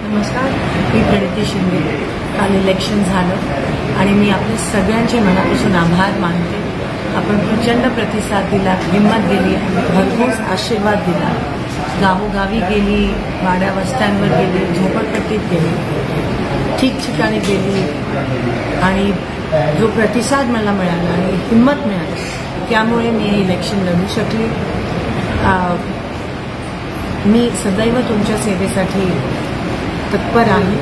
नमस्कार, मी प्रणिती शिंदे. काल इलेक्शन झालं आणि मी आपल्या सगळ्यांचे मनापासून आभार मानते. आपण प्रचंड प्रतिसाद दिला, हिंमत दिली, भरपूर आशीर्वाद दिला. गावोगावी गेली, वाड्या वस्त्यांवर गेली, झोपडपट्टीत गेली, ठिकठिकाणी गेली आणि जो प्रतिसाद मला मिळाला आणि हिंमत मिळाली त्यामुळे मी हे इलेक्शन लढू शकले. मी सदैव तुमच्या सेवेसाठी तत्पर आहे.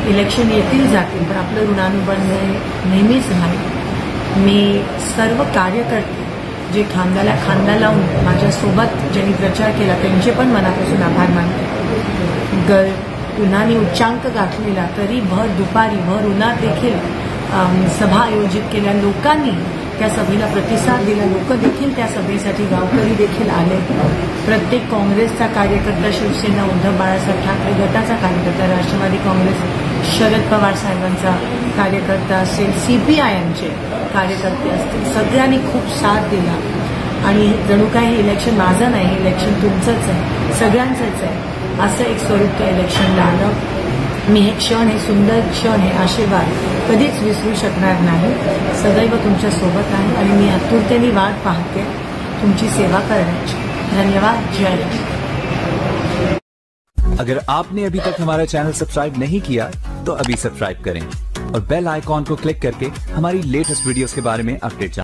इलेक्शन येतील जातील पण आपलं ऋणानुबंध नेहमीच राहील. मी सर्व कार्यकर्ते जे खांद्याला खांदा लावून माझ्यासोबत ज्यांनी प्रचार केला त्यांचे पण मनापासून आभार मानते. उन्हाने उच्चांक गाठलेला तरी भर दुपारी भर उन्हात देखील सभा आयोजित केल्या लोकांनी त्या सभेला प्रतिसाद दिला. लोक देखील त्या सभेसाठी गावकरी देखील आले. प्रत्येक काँग्रेसचा कार्यकर्ता, शिवसेना उद्धव बाळासाहेब ठाकरे गटाचा कार्यकर्ता, राष्ट्रवादी काँग्रेस शरद पवार साहेबांचा कार्यकर्ता असेल, CPIMचे कार्यकर्ते असतील, सगळ्यांनी खूप साथ दिला. आणि जणू काय हे इलेक्शन माझं नाही, हे इलेक्शन तुमचंच आहे, सगळ्यांचंच आहे असं एक स्वरूप त्या इलेक्शनला आलं. मी हे क्षण, हे सुंदर क्षण, हे आशीर्वाद कधीच विसरू शकणार नाही. सदैव तुमच्या सोबत आहे आणि मी आतुरतेने वाट पाहते तुमची सेवा करण्याची. धन्यवाद. जय हिंद. अगर आपने अभी तक हमारा चैनल सब्सक्राइब नहीं किया तो अभी सब्सक्राइब करें और बेल आइकॉन को क्लिक करके हमारी लेटेस्ट वीडियोस के बारे में अपडेट जानें।